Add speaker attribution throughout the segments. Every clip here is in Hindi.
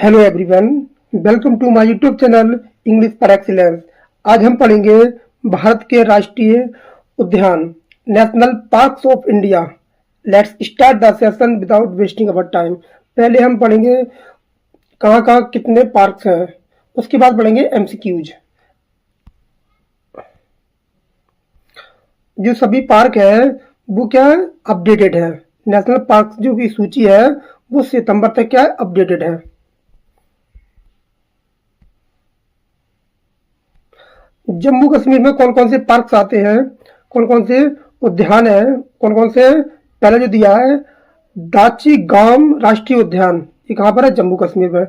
Speaker 1: Hello everyone, welcome to my YouTube channel English for excellence. आज हम पढ़ेंगे भारत के राष्ट्रीय उद्यान national parks of India. Let's start the session without wasting our time. पहले हम पढ़ेंगे कहाँ कहाँ कितने पार्क्स हैं, उसके बाद पढ़ेंगे एमसीक्यूज। जो सभी पार्क है वो क्या है, अपडेटेड है। नेशनल पार्क जो की सूची है वो सितंबर तक क्या है, अपडेटेड है। जम्मू कश्मीर में कौन कौन से पार्क्स आते हैं, कौन कौन से उद्यान है, कौन कौन से, पहले जो दिया है दाची गांव राष्ट्रीय उद्यान, ये कहाँ पर है, जम्मू कश्मीर में।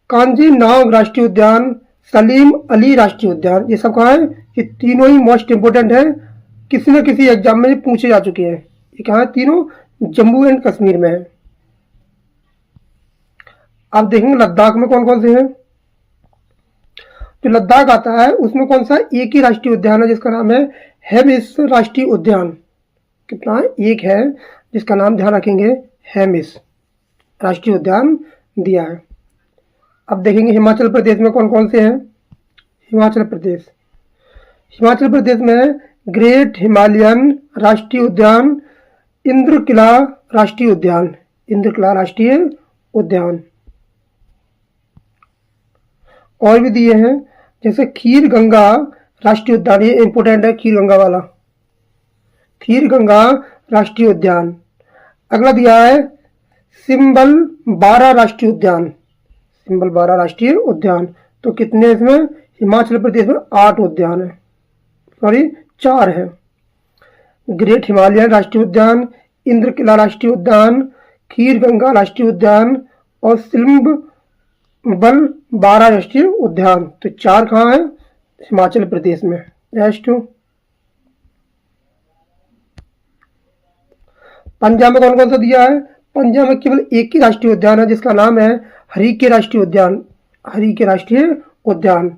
Speaker 1: कांजी नाग राष्ट्रीय उद्यान, सलीम अली राष्ट्रीय उद्यान, ये सब कहाँ है, ये तीनों ही मोस्ट इंपोर्टेंट है, किसी न किसी एग्जाम में पूछे जा चुके हैं। ये कहाँ है, तीनों जम्मू एंड कश्मीर में है। अब देखेंगे लद्दाख में कौन कौन से हैं। जो लद्दाख आता है उसमें कौन सा, एक ही राष्ट्रीय उद्यान है जिसका नाम है हेमिस राष्ट्रीय उद्यान। कितना है, एक है जिसका नाम ध्यान रखेंगे, हेमिस राष्ट्रीय उद्यान दिया है। अब देखेंगे हिमाचल प्रदेश में कौन कौन से हैं। हिमाचल प्रदेश में ग्रेट हिमालयन राष्ट्रीय उद्यान, इंद्रकिला राष्ट्रीय उद्यान, इंद्रकिला राष्ट्रीय उद्यान। और भी दिए हैं जैसे खीर गंगा राष्ट्रीय उद्यान, ये इंपोर्टेंट है, खीर गंगा वाला, खीर गंगा राष्ट्रीय उद्यान। अगला दिया है सिंबल 12 राष्ट्रीय उद्यान, सिंबल 12 राष्ट्रीय उद्यान। तो कितने इसमें, हिमाचल प्रदेश में 8 उद्यान है, सॉरी 4 है। ग्रेट हिमालयन राष्ट्रीय उद्यान, इंद्रकिला राष्ट्रीय उद्यान, खीर गंगा राष्ट्रीय उद्यान और सिंबल 12 राष्ट्रीय उद्यान। तो 4 कहाँ है, हिमाचल प्रदेश में। नेक्स्ट पंजाब में कौन कौन सा दिया है। पंजाब में केवल एक ही राष्ट्रीय उद्यान है जिसका नाम है हरीके राष्ट्रीय उद्यान, हरीके राष्ट्रीय उद्यान।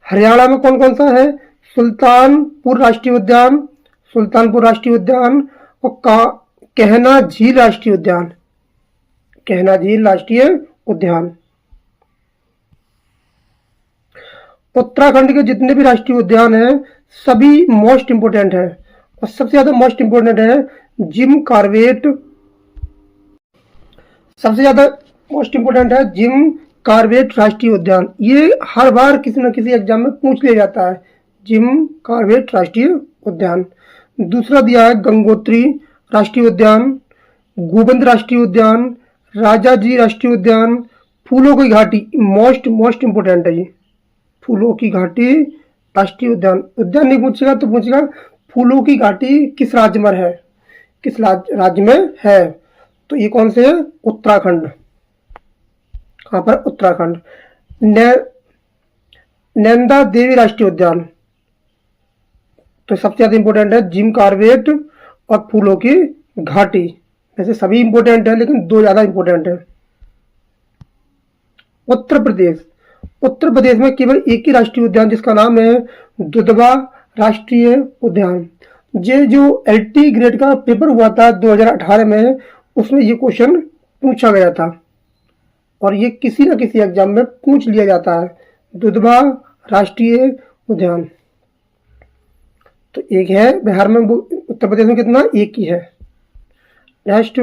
Speaker 1: हरियाणा में कौन कौन सा है, सुल्तानपुर राष्ट्रीय उद्यान, सुल्तानपुर राष्ट्रीय उद्यान और कहना झील राष्ट्रीय उद्यान, कहना झील राष्ट्रीय उद्यान। उत्तराखंड के जितने भी राष्ट्रीय उद्यान हैं सभी मोस्ट इंपोर्टेंट है, और सबसे ज्यादा मोस्ट इंपोर्टेंट है जिम कॉर्बेट, सबसे ज्यादा मोस्ट इंपोर्टेंट है जिम कॉर्बेट राष्ट्रीय उद्यान। ये हर बार किसी न किसी एग्जाम में पूछ लिया जाता है, जिम कॉर्बेट राष्ट्रीय उद्यान। दूसरा दिया है गंगोत्री राष्ट्रीय उद्यान, गोविंद राष्ट्रीय उद्यान, राजा जी राष्ट्रीय उद्यान, फूलों की घाटी, मोस्ट इंपोर्टेंट है ये, फूलों की घाटी राष्ट्रीय उद्यान। उद्यान नहीं पूछेगा तो पूछेगा फूलों की घाटी किस राज्य में है, किस राज्य में है। तो ये कौन से है, उत्तराखंड। कहाँ पर, उत्तराखंड। नंदा देवी राष्ट्रीय उद्यान, तो सबसे ज्यादा इंपोर्टेंट है जिम कॉर्बेट और फूलों की घाटी। वैसे सभी इंपोर्टेंट है लेकिन 2 ज्यादा इंपोर्टेंट है। उत्तर प्रदेश में केवल एक ही राष्ट्रीय उद्यान जिसका नाम है दुधवा राष्ट्रीय उद्यान। ये जो एलटी ग्रेड का पेपर हुआ था 2018 में, उसमें ये क्वेश्चन पूछा गया था और ये किसी न किसी एग्जाम में पूछ लिया जाता है, दुधवा राष्ट्रीय उद्यान। तो एक है बिहार में, उत्तर प्रदेश में कितना, एक ही है। नेक्स्ट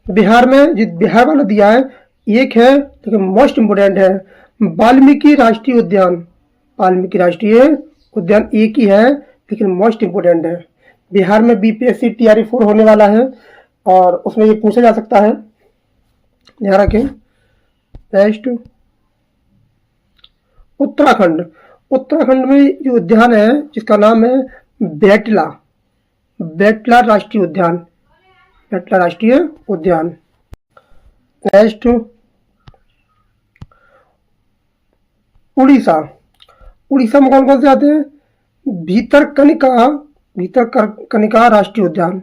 Speaker 1: बिहार में, जो बिहार वाला दिया है एक है लेकिन मोस्ट इंपोर्टेंट है वाल्मीकि राष्ट्रीय उद्यान, वाल्मीकि राष्ट्रीय उद्यान एक ही है लेकिन मोस्ट इंपोर्टेंट है। बिहार में बीपीएससी टीआरई 4 होने वाला है और उसमें ये पूछा जा सकता है, ध्यान रखें। नेक्स्ट उत्तराखंड में जो उद्यान है जिसका नाम है बेटला, बेटला राष्ट्रीय उद्यान, बेटला राष्ट्रीय उद्यान। नेक्स्ट उड़ीसा में कौन कौन से आते हैं, भीतरकनिका राष्ट्रीय उद्यान,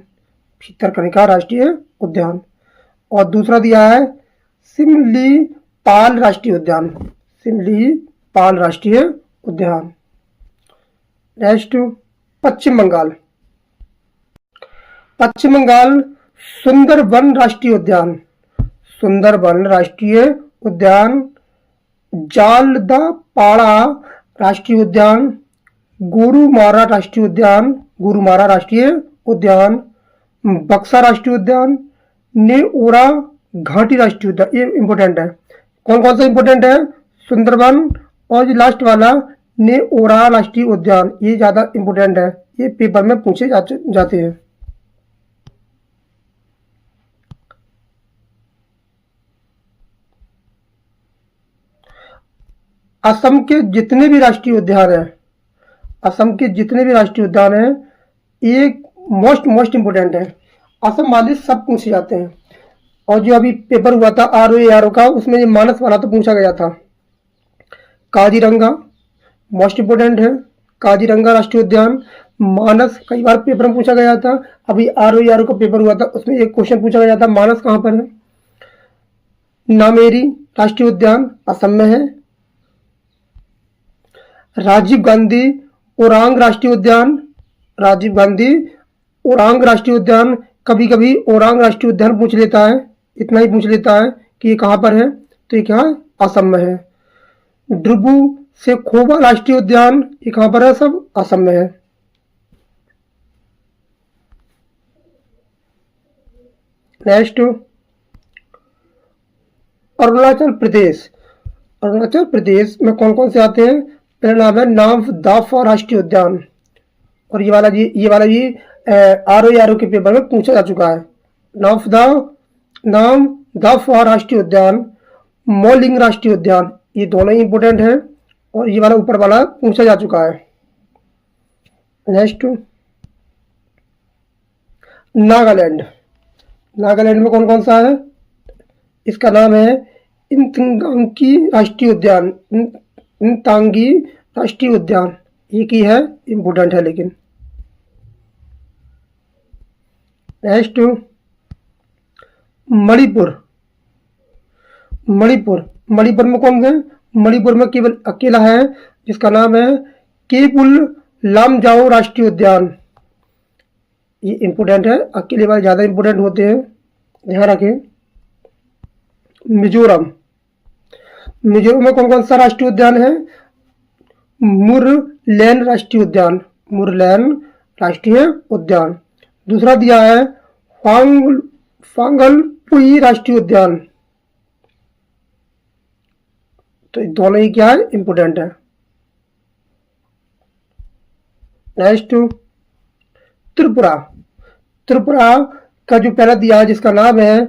Speaker 1: भीतरकनिका राष्ट्रीय उद्यान। और दूसरा दिया है सिमलीपाल राष्ट्रीय उद्यान, सिमलीपाल राष्ट्रीय उद्यान। नेक्स्ट पश्चिम बंगाल सुंदरवन राष्ट्रीय उद्यान, सुंदरबन राष्ट्रीय उद्यान, जालदापाड़ा राष्ट्रीय उद्यान, गोरुमारा राष्ट्रीय उद्यान, गोरुमारा राष्ट्रीय उद्यान, बक्सा राष्ट्रीय उद्यान, नेउरा घाटी राष्ट्रीय उद्यान। ये इंपॉर्टेंट है। कौन कौन सा इंपॉर्टेंट है? सुंदरबन और लास्ट वाला नेउरा राष्ट्रीय उद्यान, ये ज्यादा इंपॉर्टेंट है, ये पेपर में पूछे जाते हैं। असम के जितने भी राष्ट्रीय उद्यान हैं, असम के जितने भी राष्ट्रीय उद्यान हैं, ये मोस्ट इंपोर्टेंट है। असम वाले सब पूछे जाते हैं। और जो अभी पेपर हुआ था RO का, उसमें ये मानस वाला तो पूछा गया था। काजीरंगा मोस्ट इंपोर्टेंट है, काजीरंगा राष्ट्रीय उद्यान। मानस कई बार पेपर में पूछा गया था। अभी RO का पेपर हुआ था, उसमें एक क्वेश्चन पूछा गया था, मानस कहाँ पर है? नामेरी राष्ट्रीय उद्यान असम में है। राजीव गांधी ओरांग राष्ट्रीय उद्यान, राजीव गांधी ओरांग राष्ट्रीय उद्यान, कभी कभी ओरांग राष्ट्रीय उद्यान पूछ लेता है, इतना ही पूछ लेता है कि ये कहाँ पर है, तो ये क्या है? असम में है। ड्रुबू से खोबा राष्ट्रीय उद्यान, ये कहाँ पर है? सब असम में है। नेक्स्ट अरुणाचल प्रदेश, अरुणाचल प्रदेश में कौन कौन से आते हैं? पहला नाम है नामदाफा राष्ट्रीय उद्यान, और ये वाला RO के पेपर में पूछा जा चुका है। नामदाफा राष्ट्रीय उद्यान, मोलिंग राष्ट्रीय उद्यान, ये दोनों ही इंपोर्टेंट है, और ये वाला ऊपर वाला पूछा जा चुका है। नेक्स्ट नागालैंड, नागालैंड में कौन कौन सा है? इसका नाम है इंतांगी राष्ट्रीय उद्यान, इंतांगी राष्ट्रीय उद्यान, ये की है, इंपोर्टेंट है लेकिन। नेक्स्ट मणिपुर, मणिपुर में कौन है? मणिपुर में केवल अकेला है, जिसका नाम है केबुल लामजाओ राष्ट्रीय उद्यान, ये इंपोर्टेंट है, अकेले वाले ज्यादा इंपोर्टेंट होते हैं, ध्यान रखें। मिजोरम, मिजोरम में कौन कौन सा राष्ट्रीय उद्यान है? मुरलैन राष्ट्रीय उद्यान, मुरलैन राष्ट्रीय उद्यान। दूसरा दिया है फांगलपुई राष्ट्रीय उद्यान, तो दोनों ही क्या है? इंपोर्टेंट है। नेक्स्ट त्रिपुरा, त्रिपुरा का जो पहला दिया है, जिसका नाम है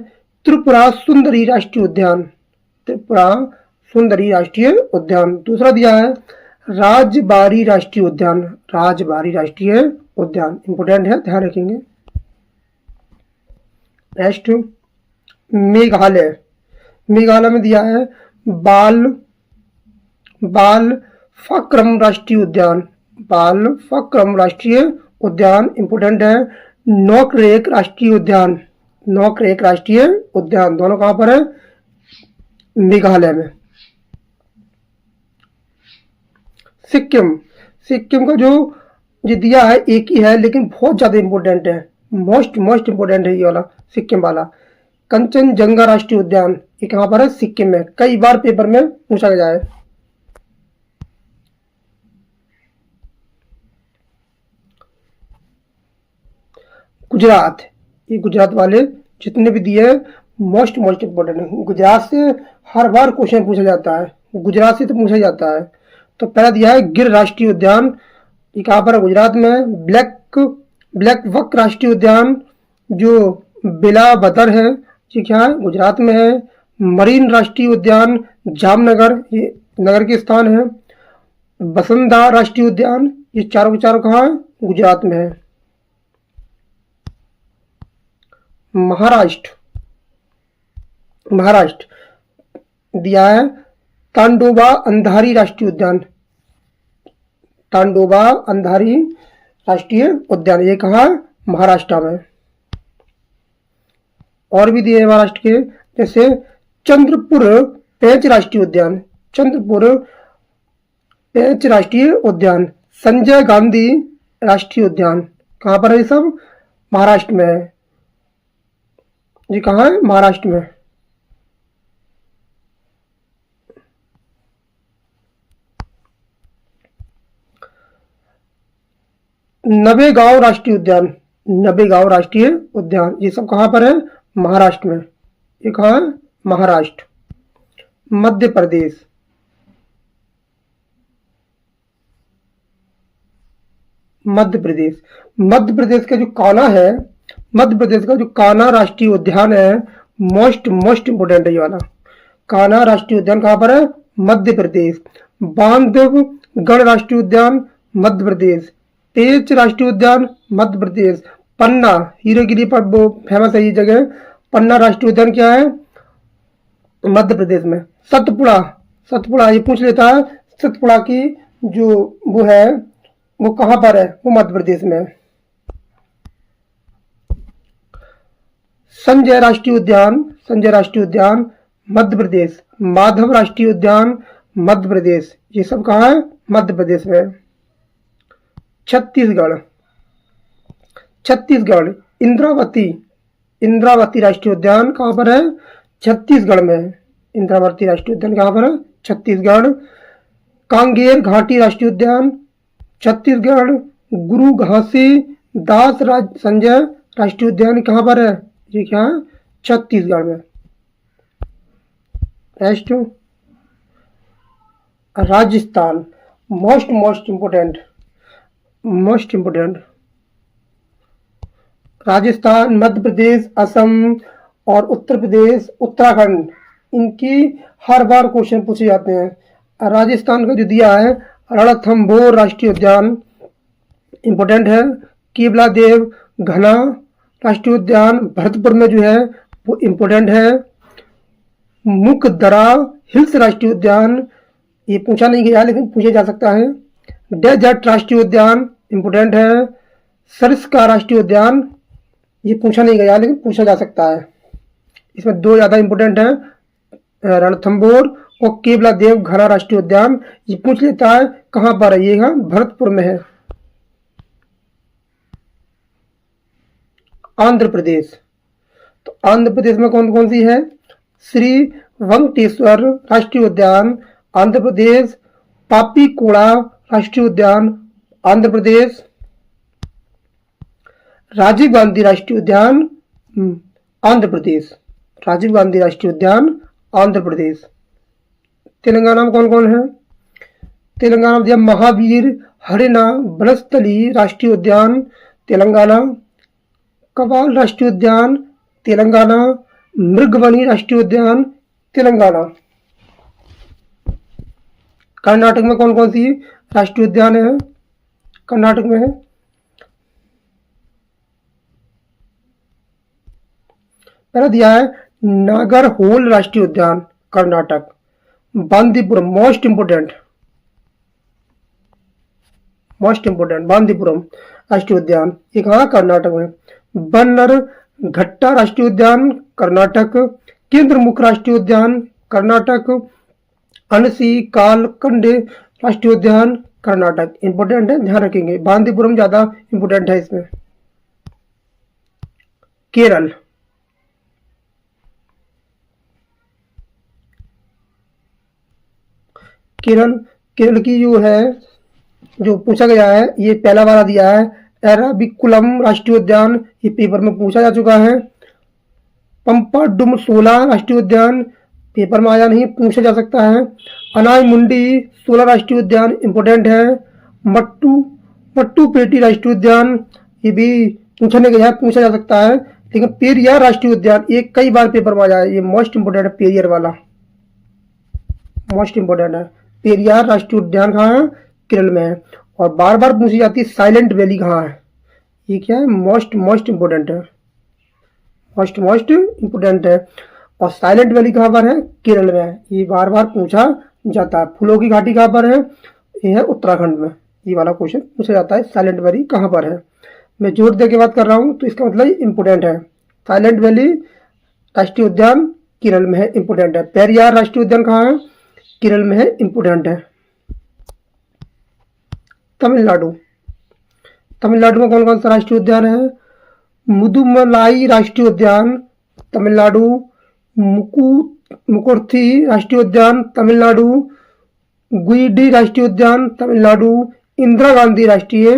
Speaker 1: त्रिपुरा सुंदरी राष्ट्रीय उद्यान, त्रिपुरा सुंदरी राष्ट्रीय उद्यान। दूसरा दिया है राजबारी राष्ट्रीय उद्यान, राजबारी राष्ट्रीय उद्यान, इंपोर्टेंट है, ध्यान रखेंगे। नेक्स्ट मेघालय, मेघालय में दिया है बाल फक्रम राष्ट्रीय उद्यान, बाल फक्रम राष्ट्रीय उद्यान, इंपोर्टेंट है। नोकरेक राष्ट्रीय उद्यान, नोकरेक राष्ट्रीय उद्यान, दोनों कहां पर है? मेघालय में। सिक्किम, सिक्किम का जो दिया है एक ही है, लेकिन बहुत ज्यादा इंपॉर्टेंट है, मोस्ट इंपॉर्टेंट है ये वाला, सिक्किम वाला। कंचनजंगा राष्ट्रीय उद्यान, ये कहां पर है? सिक्किम में, कई बार पेपर में पूछा गया है। गुजरात, ये गुजरात वाले जितने भी दिए मोस्ट इंपॉर्टेंट है। गुजरात से हर बार क्वेश्चन पूछा जाता है, गुजरात से तो पूछा जाता है। तो पहला दिया है गिर राष्ट्रीय उद्यान, ये कहाँ पर है? गुजरात में। ब्लैक बक राष्ट्रीय उद्यान जो बिलाबदर है, ये क्या है? गुजरात में है। मरीन राष्ट्रीय उद्यान जामनगर, ये नगर के स्थान है। बसंदा राष्ट्रीय उद्यान, ये चारों के चारों कहाँ है? गुजरात में है। महाराष्ट्र, महाराष्ट्र दिया है तांडोबा अंधारी राष्ट्रीय उद्यान, तांडोबा अंधारी राष्ट्रीय उद्यान, ये कहाँ? महाराष्ट्र में। और भी दिए महाराष्ट्र के, जैसे चंद्रपुर पेंच राष्ट्रीय उद्यान, चंद्रपुर पेंच राष्ट्रीय उद्यान। संजय गांधी राष्ट्रीय उद्यान, कहाँ पर है? ये सब महाराष्ट्र में है। ये कहाँ है? महाराष्ट्र में। नवेगांव राष्ट्रीय उद्यान, नवेगांव राष्ट्रीय उद्यान, ये सब कहाँ पर है? महाराष्ट्र में। ये कहाँ है? महाराष्ट्र। मध्य प्रदेश, मध्य प्रदेश, मध्य प्रदेश का जो कान्हा है, मध्य प्रदेश का जो कान्हा राष्ट्रीय उद्यान है, मोस्ट मोस्ट इंपोर्टेंट है ये वाला। कान्हा राष्ट्रीय उद्यान कहाँ पर है? मध्य प्रदेश। बांधवगढ़ राष्ट्रीय उद्यान, मध्य प्रदेश। पेंच राष्ट्रीय उद्यान, मध्य प्रदेश। पन्ना, हीरोगिरी पर वो फेमस है ये जगह। पन्ना राष्ट्रीय उद्यान क्या है? मध्य प्रदेश में। सतपुड़ा, सतपुड़ा ये पूछ लेता है, सतपुड़ा की जो वो है वो कहाँ पर है? वो मध्य प्रदेश में है। संजय राष्ट्रीय उद्यान, संजय राष्ट्रीय उद्यान मध्य प्रदेश। माधव राष्ट्रीय उद्यान मध्य प्रदेश, ये सब कहाँ है? मध्य प्रदेश में। छत्तीसगढ़, छत्तीसगढ़ इंद्रावती, इंद्रावती राष्ट्रीय उद्यान कहाँ पर है? छत्तीसगढ़ में। इंद्रावती राष्ट्रीय उद्यान कहाँ पर है? छत्तीसगढ़। कांगेर घाटी राष्ट्रीय उद्यान, छत्तीसगढ़। गुरु घासी दास संजय राष्ट्रीय उद्यान कहाँ पर है? ये क्या है? छत्तीसगढ़ में। Next Rajasthan, most most important, most important. Rajasthan, Madhya Pradesh, Assam और उत्तर प्रदेश, उत्तराखंड, इनकी हर बार क्वेश्चन पूछे जाते हैं। राजस्थान का जो दिया है रणथंभौर राष्ट्रीय उद्यान इंपोर्टेंट है। केवला देव घना राष्ट्रीय उद्यान भरतपुर में जो है वो इंपोर्टेंट है। मुकदरा हिल्स राष्ट्रीय उद्यान, ये पूछा नहीं गया लेकिन पूछा जा सकता है। डेजर्ट राष्ट्रीय उद्यान इंपोर्टेंट है। सरिस्का राष्ट्रीय उद्यान, ये पूछा नहीं गया लेकिन पूछा जा सकता है। इसमें दो ज़्यादा इंपोर्टेंट है, रणथंभौर और केवला देव घना राष्ट्रीय उद्यान। ये पूछ लेता है कहाँ पर है? ये भरतपुर में है। आंध्र प्रदेश, तो आंध्र प्रदेश में कौन कौन सी है? श्री वेंकटेश्वर राष्ट्रीय उद्यान आंध्र प्रदेश। पापीकोड़ा राष्ट्रीय उद्यान आंध्र प्रदेश। राजीव गांधी राष्ट्रीय उद्यान आंध्र प्रदेश, राजीव गांधी राष्ट्रीय उद्यान आंध्र प्रदेश। तेलंगाना में कौन कौन है? तेलंगाना में महावीर हरिना बनस्थली राष्ट्रीय उद्यान तेलंगाना। कवाल राष्ट्रीय उद्यान तेलंगाना। मृगवनी राष्ट्रीय उद्यान तेलंगाना। कर्नाटक में कौन कौन सी राष्ट्रीय उद्यान है? कर्नाटक में है पहला दिया है नागरहोल राष्ट्रीय उद्यान Karnataka. Bandipuram most important, most important Bandipuram राष्ट्रीय उद्यान, ये कहाँ? कर्नाटक में। बन्नर घट्टा राष्ट्रीय उद्यान कर्नाटक। केंद्रमुख राष्ट्रीय उद्यान कर्नाटक। अनसी कालकंडे राष्ट्रीय उद्यान कर्नाटक। इंपोर्टेंट है, ध्यान रखेंगे। बांदीपुरम ज्यादा इंपोर्टेंट है इसमें। केरल, केरल, केरल की जो है जो पूछा गया है ये पहला वाला दिया है एराविकुलम राष्ट्रीय उद्यान, ये पेपर में पूछा जा चुका है। पंपाडुम 16 राष्ट्रीय उद्यान पेपर में आया नहीं, पूछा जा सकता है। अनाई मुंडी 16 राष्ट्रीय उद्यान इंपोर्टेंट है। मट्टू मट्टू पेटी राष्ट्रीय उद्यान ये भी पूछने गया है, पूछा जा सकता है। लेकिन पेरियार राष्ट्रीय उद्यान ये कई बार पेपर में आया है, ये मोस्ट इंपोर्टेंट है। पेरियार वाला मोस्ट इंपोर्टेंट है। पेरियार राष्ट्रीय उद्यान कहाँ है? केरल में है। और बार बार पूछी जाती है साइलेंट वैली कहाँ है? ये क्या है? मोस्ट मोस्ट इंपोर्टेंट है, मोस्ट मोस्ट इंपोर्टेंट है। और साइलेंट वैली कहाँ पर है? केरल में है, ये बार बार पूछा जाता है। फूलों की घाटी कहाँ पर है? ये है उत्तराखंड में। ये वाला क्वेश्चन पूछा जाता है साइलेंट वैली कहाँ पर है। मैं जोर दे के बात कर रहा हूँ तो इसका मतलब इंपोर्टेंट है। साइलेंट वैली राष्ट्रीय उद्यान केरल में है, इंपोर्टेंट है। पेरियार राष्ट्रीय उद्यान कहाँ है? केरल में है, इंपोर्टेंट है। तमिलनाडु, तमिलनाडु में कौन कौन सा राष्ट्रीय उद्यान है? मुदुमलाई राष्ट्रीय उद्यान तमिलनाडु। मुकुर्थी राष्ट्रीय उद्यान तमिलनाडु। गुइडी राष्ट्रीय उद्यान तमिलनाडु। इंदिरा गांधी राष्ट्रीय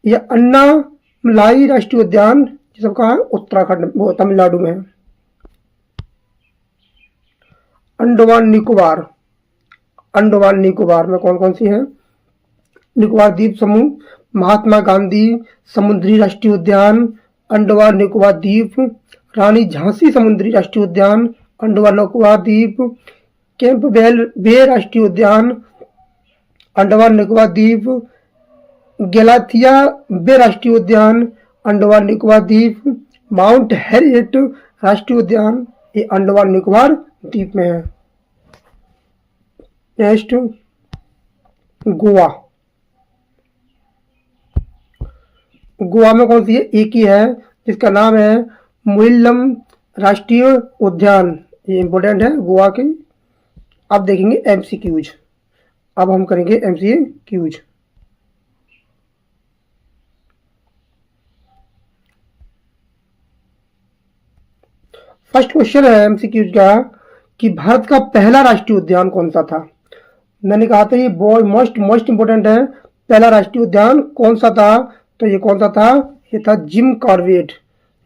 Speaker 1: ये अन्नामलाई राष्ट्रीय उद्यान ये सब कहाँ है? उत्तराखंड, वो तमिलनाडु में है। अंडमान निकोबार, अंडमान निकोबार में कौन कौन सी है? निकोबार द्वीप समूह, महात्मा गांधी समुद्री राष्ट्रीय उद्यान, अंडमान निकोबार द्वीप, रानी झांसी समुद्री राष्ट्रीय उद्यान, अंडमान निकोबार द्वीप, कैंपबेल बे राष्ट्रीय उद्यान, अंडमान निकोबार द्वीप, गैलाथिया बे राष्ट्रीय उद्यान, अंडमान निकोबार द्वीप, माउंट हैरियट राष्ट्रीय उद्यान, ये अंडमान निकोबार द्वीप में है। नेक्स्ट गोवा, गोवा में कौन सी है? एक ही है जिसका नाम है मुइल्लम राष्ट्रीय उद्यान, ये इंपॉर्टेंट है गोवा के। अब देखेंगे एमसीक्यूज, अब हम करेंगे एमसीक्यूज। फर्स्ट क्वेश्चन है एमसीक्यूज का कि भारत का पहला राष्ट्रीय उद्यान कौन सा था? मैंने कहा था ये मोस्ट इंपोर्टेंट है। पहला राष्ट्रीय उद्यान कौन सा था? तो ये कौन सा था? ये था जिम कॉर्बेट,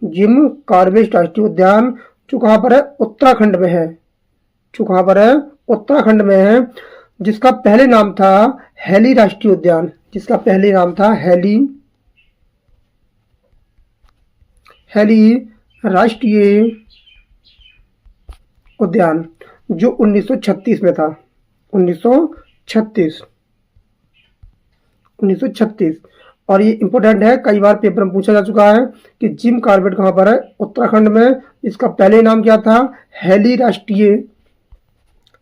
Speaker 1: जिम कॉर्बेट राष्ट्रीय उद्यान, जो कहाँ पर है? उत्तराखंड में है, जो कहाँ पर है? उत्तराखंड में है, जिसका पहले नाम था हैली राष्ट्रीय उद्यान, जिसका पहले नाम था हैली राष्ट्रीय उद्यान, जो 1936 में था। 1936 और ये इंपॉर्टेंट है, कई बार पेपर में पूछा जा चुका है कि जिम कॉर्बेट कहाँ पर है? उत्तराखंड में। इसका पहले नाम क्या था?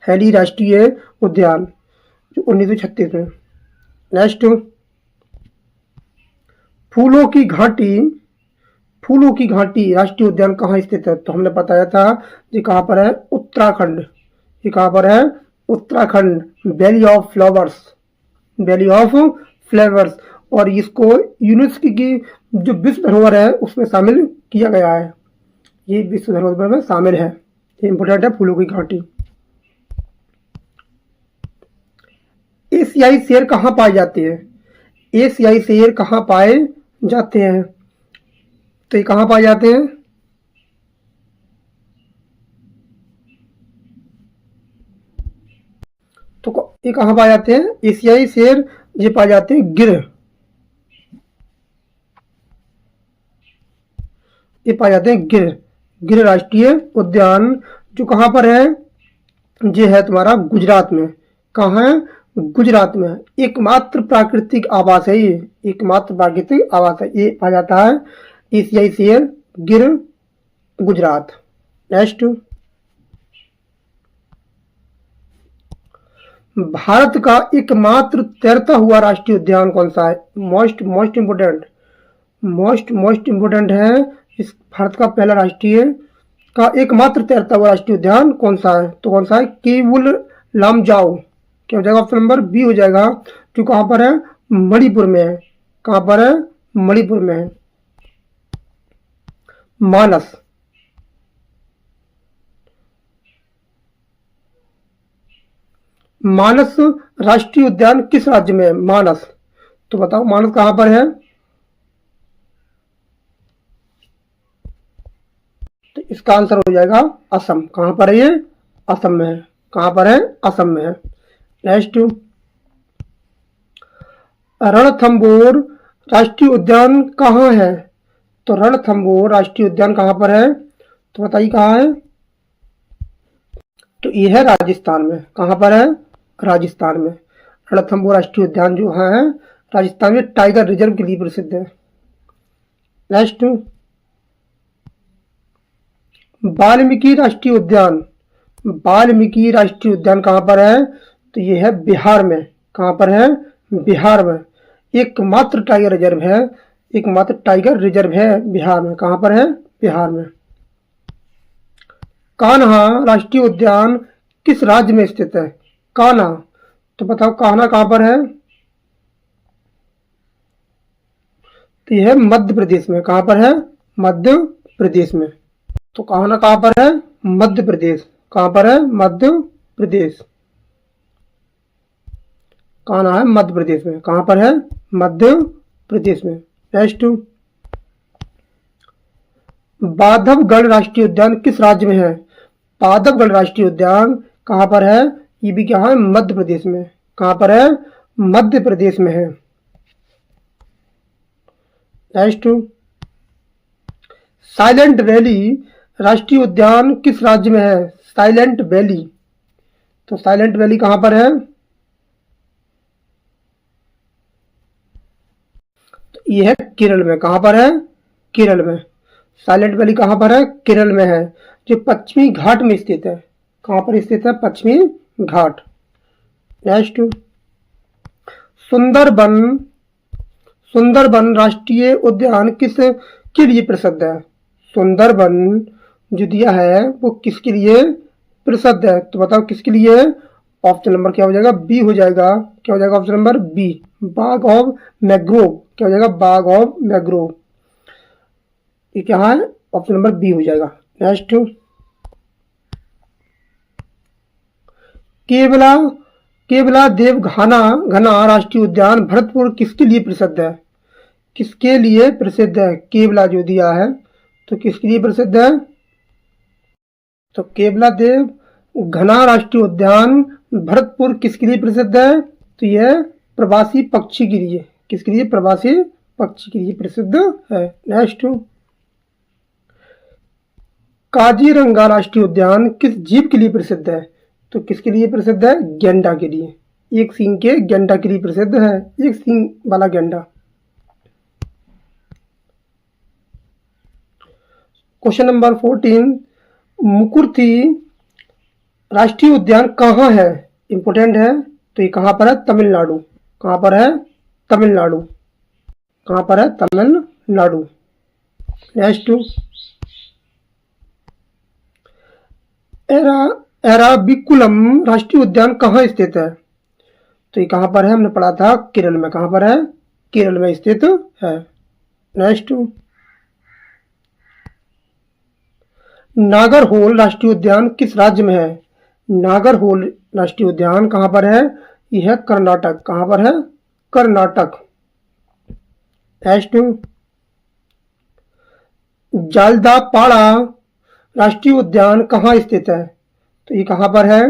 Speaker 1: हैली राष्ट्रीय उद्यान, जो 1936 में। नेक्स्ट फूलों की घाटी राष्ट्रीय उद्यान कहाँ स्थित है? तो हमने बताया था ये कहाँ पर है? उत्तराखंड। ये कहाँ पर है? Uttarakhand, valley of flowers. और इसको यूनेस्को की जो विश्व धरोहर है उसमें शामिल किया गया है, ये विश्व धरोहर में शामिल है। ये इंपोर्टेंट है फूलों की घाटी। एशियाई शेर कहाँ पाए जाते हैं? एशियाई शेर कहाँ पाए जाते हैं? तो ये कहाँ पाए जाते हैं? तो ये कहाँ पाए जाते हैं? एशियाई शेर ये पाए जाते हैं गिर, ये पाए जाते हैं गिर राष्ट्रीय उद्यान, जो कहाँ पर है? ये है तुम्हारा गुजरात में। कहाँ है? गुजरात में। एकमात्र प्राकृतिक आवास है ये, एकमात्र प्राकृतिक आवास है, ये पाया जाता है एशियाई शेर गिर, गुजरात। नेक्स्ट भारत का एकमात्र तैरता हुआ राष्ट्रीय उद्यान कौन सा है? मोस्ट इम्पोर्टेंट है। इस भारत का पहला राष्ट्रीय का एकमात्र तैरता हुआ राष्ट्रीय उद्यान कौन सा है? तो कौन सा है? केवुल लामजाओ। क्या हो जाएगा? ऑप्शन नंबर बी हो जाएगा, जो कहाँ पर है? मणिपुर में है। कहाँ पर है? मणिपुर में है। मानस राष्ट्रीय उद्यान किस राज्य में है? मानस, तो बताओ मानस कहाँ पर है? तो इसका आंसर हो जाएगा असम। कहाँ पर है ये? असम में है। कहाँ पर है? असम में है। नेक्स्ट रणथंबोर राष्ट्रीय उद्यान कहाँ है? तो रणथंबोर राष्ट्रीय उद्यान कहाँ पर है? तो बताइए कहाँ है? तो ये है राजस्थान में। कहाँ पर है? राजस्थान में। रणथंबोर राष्ट्रीय उद्यान जो है राजस्थान में टाइगर रिजर्व के लिए प्रसिद्ध है। नेक्स्ट वाल्मीकि राष्ट्रीय उद्यान, वाल्मीकि राष्ट्रीय उद्यान कहाँ पर है? तो ये है बिहार में। कहाँ पर है? बिहार में। एकमात्र टाइगर रिजर्व है, एकमात्र टाइगर रिजर्व है बिहार में। कहाँ पर है? बिहार में। कान्हा राष्ट्रीय उद्यान किस राज्य में स्थित है? कान्हा, तो बताओ कान्हा कहाँ पर है? तो यह है मध्य प्रदेश में। कहाँ पर है? मध्य प्रदेश में। तो कान्हा कहाँ पर है? मध्य प्रदेश। कहाँ पर है? मध्य प्रदेश। कान्हा है मध्य प्रदेश में। कहाँ पर है? मध्य प्रदेश में। नेक्स्ट, बांधवगढ़ राष्ट्रीय उद्यान किस राज्य में है? बांधवगढ़ राष्ट्रीय उद्यान कहाँ पर है? ये भी क्या है? मध्य प्रदेश में। कहाँ पर है? मध्य प्रदेश में है। नेक्स्ट, साइलेंट वैली राष्ट्रीय उद्यान किस राज्य में है? साइलेंट वैली, तो साइलेंट वैली कहाँ पर है? तो ये है केरल में। कहाँ पर है? केरल में। साइलेंट वैली कहाँ पर है? केरल में है, जो पश्चिमी घाट में स्थित है। कहाँ पर स्थित है? पश्चिमी घाट। नेक्स्ट, सुंदरबन सुंदरबन राष्ट्रीय उद्यान किस के लिए प्रसिद्ध है? सुंदरबन जो दिया है वो किसके लिए प्रसिद्ध है? तो बताओ किसके लिए? ऑप्शन नंबर क्या हो जाएगा? बी हो जाएगा। क्या हो जाएगा? ऑप्शन नंबर बी, बाग ऑफ मैग्रोव। क्या हो जाएगा? बाग ऑफ मैग्रोव। ये क्या है? ऑप्शन नंबर बी हो जाएगा। नेक्स्ट, केवला केवला देव घना राष्ट्रीय उद्यान भरतपुर किसके लिए प्रसिद्ध है? किसके लिए प्रसिद्ध है? केवला जो दिया है तो किसके लिए प्रसिद्ध है? तो केवला देव घना राष्ट्रीय उद्यान भरतपुर किसके लिए प्रसिद्ध है? तो यह प्रवासी पक्षी के लिए। किसके लिए? प्रवासी पक्षी के लिए प्रसिद्ध है। नेक्स्ट, काजीरंगा राष्ट्रीय उद्यान किस जीव के लिए प्रसिद्ध है? तो किसके लिए प्रसिद्ध है? गैंडा के लिए। एक सींग के गैंडा के लिए प्रसिद्ध है, एक सींग वाला गैंडा। क्वेश्चन नंबर 14, मुकुर्थी राष्ट्रीय उद्यान कहाँ है? इंपोर्टेंट है। तो ये कहाँ पर है? तमिलनाडु। कहाँ पर है? तमिलनाडु। कहाँ पर है? तमिलनाडु। नेक्स्ट, एराविकुलम राष्ट्रीय उद्यान कहाँ स्थित है? तो ये कहाँ पर है? हमने पढ़ा था केरल में। कहाँ पर है? केरल में स्थित है। नेक्स्ट, नागरहोल राष्ट्रीय उद्यान किस राज्य में है? नागरहोल राष्ट्रीय उद्यान कहाँ पर है? यह है कर्नाटक। कहाँ पर है? कर्नाटक। नेक्स्ट, जालदापाड़ा राष्ट्रीय उद्यान कहाँ स्थित है? तो ये कहाँ पर है?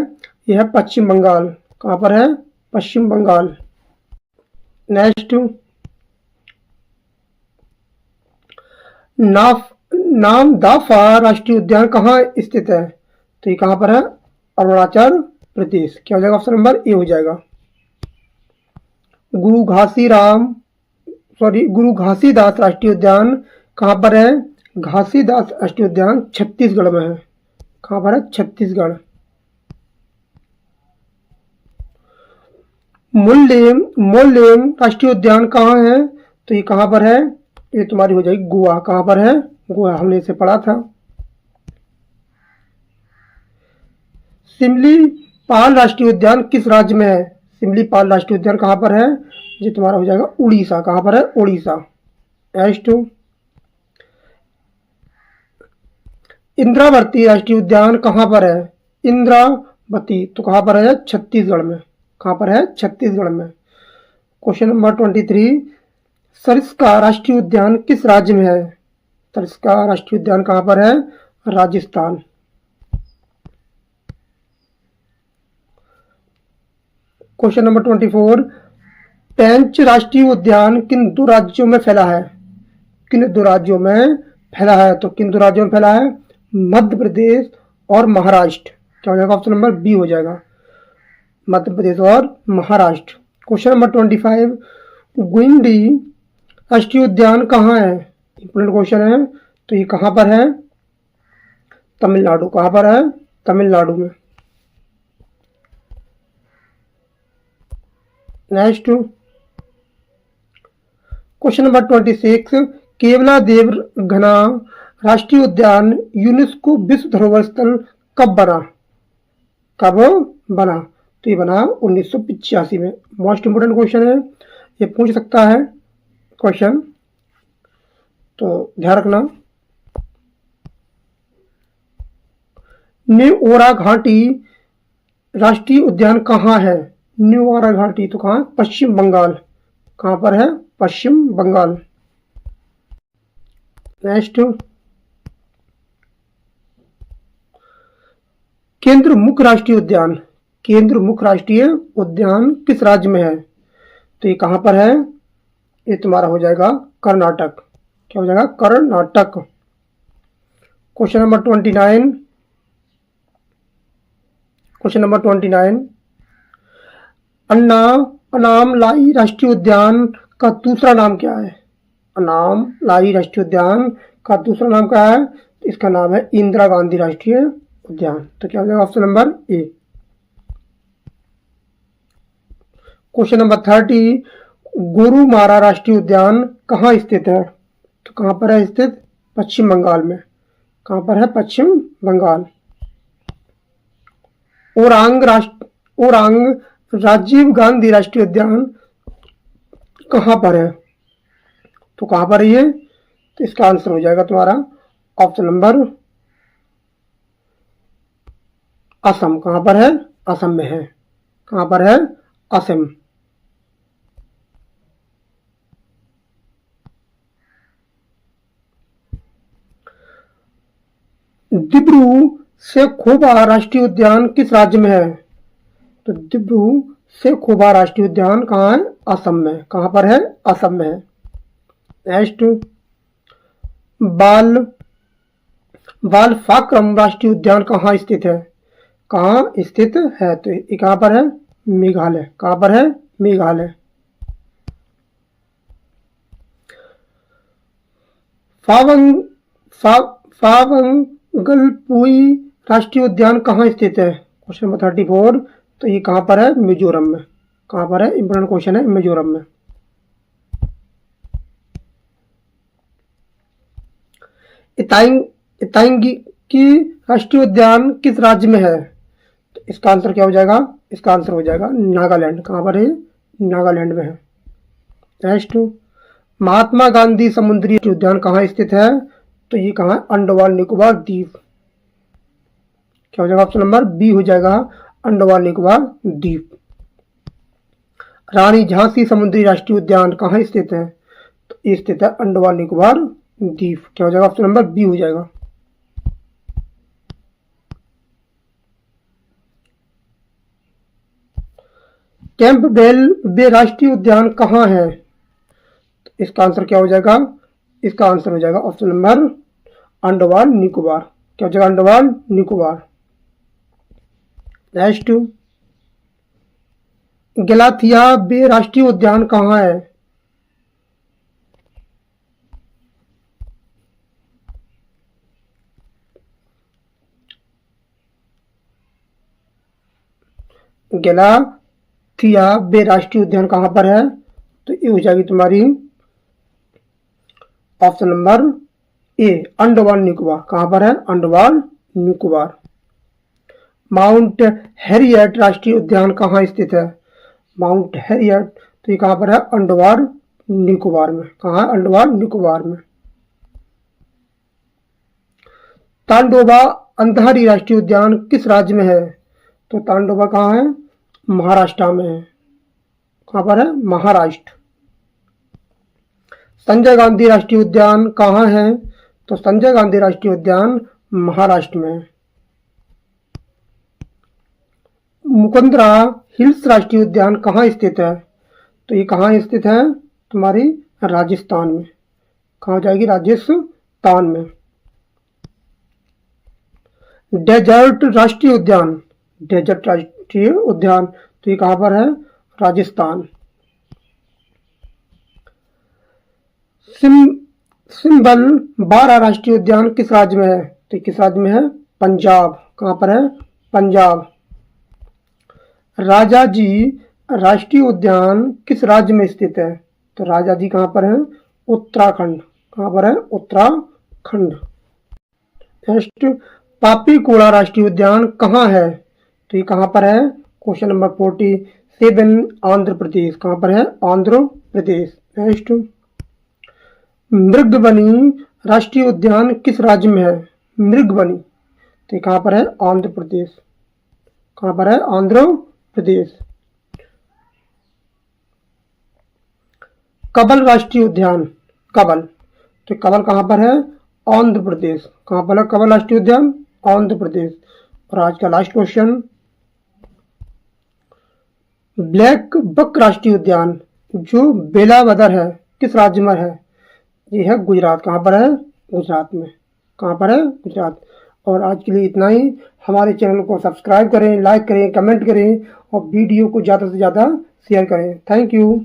Speaker 1: यह है पश्चिम बंगाल। कहाँ पर है? पश्चिम बंगाल। नेक्स्ट, नामदाफा राष्ट्रीय उद्यान कहाँ स्थित है? तो ये कहाँ पर है? अरुणाचल प्रदेश। क्या हो जाएगा? ऑप्शन नंबर ए हो जाएगा। गुरु घासीदास राष्ट्रीय उद्यान कहाँ पर है? घासीदास राष्ट्रीय उद्यान छत्तीसगढ़ में है। कहाँ पर है? छत्तीसगढ़। मोल्लेम राष्ट्रीय उद्यान कहाँ है? तो ये कहाँ पर है? ये तुम्हारी हो जाएगी गोवा। कहाँ पर है? गोवा। हमने इसे पढ़ा था। सिमलीपाल राष्ट्रीय उद्यान किस राज्य में है? सिमलीपाल राष्ट्रीय उद्यान कहाँ पर है? ये तुम्हारा हो जाएगा उड़ीसा। कहाँ पर है? उड़ीसा। नेक्स्ट, इंद्रावती राष्ट्रीय उद्यान कहाँ पर है? इंद्रावती तो कहाँ पर है? छत्तीसगढ़ में। कहाँ पर है? छत्तीसगढ़ में। क्वेश्चन नंबर 23, सरिस्का राष्ट्रीय उद्यान किस राज्य में है? सरिस्का राष्ट्रीय उद्यान कहाँ पर है? राजस्थान। क्वेश्चन नंबर 24, पेंच राष्ट्रीय उद्यान किन दो राज्यों में फैला है? किन दो राज्यों में फैला है? तो किन दो राज्यों में फैला है? मध्य प्रदेश और महाराष्ट्र। क्या हो जाएगा? ऑप्शन नंबर बी हो जाएगा, मध्य प्रदेश और महाराष्ट्र। क्वेश्चन नंबर 25, गुइंडी राष्ट्रीय उद्यान कहाँ है? इंपोर्टेंट क्वेश्चन है। तो ये कहाँ पर है? तमिलनाडु। कहाँ पर है? तमिलनाडु में। नेक्स्ट, क्वेश्चन नंबर 26, केवला देव घना राष्ट्रीय उद्यान यूनेस्को विश्व धरोहर स्थल कब बना? कब बना? तो ये बना 1985 में। मोस्ट इंपोर्टेंट क्वेश्चन है, ये पूछ सकता है क्वेश्चन, तो ध्यान रखना। न्यू ओरा घाटी राष्ट्रीय उद्यान कहाँ है? न्यू ओरा घाटी तो कहाँ? पश्चिम बंगाल। कहाँ पर है? पश्चिम बंगाल। नेक्स्ट, केंद्र मुख्य राष्ट्रीय उद्यान, केंद्र मुख्य राष्ट्रीय उद्यान किस राज्य में है? तो ये कहां पर है? ये तुम्हारा हो जाएगा कर्नाटक। क्या हो जाएगा? Karnataka. Question number 29, question number 29, Anamalai राष्ट्रीय उद्यान का दूसरा नाम क्या है? अनामलाई राष्ट्रीय उद्यान का दूसरा नाम क्या है? इसका नाम है इंदिरा गांधी राष्ट्रीय उद्यान। तो क्या हो जाएगा? Option number A. Question number 30, Gorumara राष्ट्रीय उद्यान कहाँ स्थित है? तो कहां पर है स्थित? पश्चिम बंगाल में। कहां पर है? पश्चिम बंगाल। ओरांग राजीव गांधी राष्ट्रीय उद्यान कहां पर है? तो कहां पर है ये? तो इसका आंसर हो जाएगा तुम्हारा ऑप्शन नंबर असम। कहां पर है? असम में है। कहां पर है? असम। दिब्रू सैखोवा राष्ट्रीय उद्यान किस राज्य में है? तो दिब्रू सैखोवा राष्ट्रीय उद्यान कहाँ है? असम में। कहां पर है? असम में है। नेक्स्ट, बालफाक्रम राष्ट्रीय उद्यान कहाँ स्थित है? कहाँ स्थित है? तो ये कहां पर है? मेघालय। कहां पर है? मेघालय। फावंगलपुई राष्ट्रीय उद्यान कहाँ स्थित है? क्वेश्चन नंबर 34, तो ये कहां पर है? मिजोरम में। कहां पर है? इंपॉर्टेंट क्वेश्चन है, मिजोरम में। इतांगी की राष्ट्रीय उद्यान किस राज्य में है? तो इसका आंसर क्या हो जाएगा? इसका आंसर हो जाएगा नागालैंड। कहां पर है? नागालैंड में है। नेक्स्ट, महात्मा गांधी समुद्री उद्यान कहाँ स्थित है? तो ये कहाँ है? अंडमान निकोबार द्वीप। क्या हो जाएगा? ऑप्शन नंबर बी हो जाएगा, अंडमान निकोबार द्वीप। रानी झांसी समुद्री राष्ट्रीय उद्यान कहाँ स्थित है? तो ये स्थित है अंडमान निकोबार द्वीप। क्या हो जाएगा? ऑप्शन नंबर बी हो जाएगा। कैंपबेल बे राष्ट्रीय उद्यान कहाँ है? तो इसका आंसर क्या हो जाएगा? इसका आंसर हो जाएगा ऑप्शन नंबर अंडमान निकोबार। क्या हो जाएगा? अंडमान निकोबार। नेक्स्ट, गलाथिया बे राष्ट्रीय उद्यान कहाँ है? गलाथिया बे राष्ट्रीय उद्यान कहाँ पर है? तो ये हो जाएगी तुम्हारी option number A, Andaman Nicobar. कहां पर है? अंडमान निकोबार। माउंट हैरियट राष्ट्रीय उद्यान कहाँ स्थित है? माउंट हैरियट, तो ये कहां पर है? अंडमान निकोबार में। कहां? अंडमान निकोबार में। तांडोबा अंधारी राष्ट्रीय उद्यान किस राज्य में है? तो तांडोबा कहां है? महाराष्ट्र में है। कहां पर है? महाराष्ट्र। संजय गांधी राष्ट्रीय उद्यान कहाँ है? तो संजय गांधी राष्ट्रीय उद्यान महाराष्ट्र में है। मुकुंदरा हिल्स राष्ट्रीय उद्यान कहाँ स्थित है? तो ये कहाँ स्थित है? तुम्हारी राजस्थान में। कहाँ जाएगी? राजस्थान में। डेजर्ट राष्ट्रीय उद्यान, डेजर्ट राष्ट्रीय उद्यान, तो ये कहाँ पर है? राजस्थान। सिंबल 12 राष्ट्रीय उद्यान किस राज्य में है? तो किस राज्य में है? पंजाब। कहां पर है? पंजाब। राजाजी राष्ट्रीय उद्यान किस राज्य में स्थित है? तो राजाजी कहां पर है? उत्तराखंड। कहां पर है? उत्तराखंड। नेक्स्ट, पापीकोला राष्ट्रीय उद्यान कहाँ है? तो ये कहां पर है? Question number 47, Andhra Pradesh. कहां पर है? आंध्र प्रदेश। नेक्स्ट, मृगवनी राष्ट्रीय उद्यान किस राज्य में है? मृगवनी, तो कहां पर है? आंध्र प्रदेश। कहां पर है? आंध्र प्रदेश। कबल राष्ट्रीय उद्यान, कबल, तो कबल कहाँ पर है? आंध्र प्रदेश। कहाँ पर है कबल राष्ट्रीय उद्यान? आंध्र प्रदेश। और आज का लास्ट क्वेश्चन, ब्लैक बक राष्ट्रीय उद्यान जो वेलावदर है किस राज्य में है? ये है गुजरात। कहाँ पर है? गुजरात में। कहाँ पर है? गुजरात। और आज के लिए इतना ही। हमारे चैनल को सब्सक्राइब करें, लाइक करें, कमेंट करें और वीडियो को ज़्यादा से ज़्यादा शेयर करें। Thank you.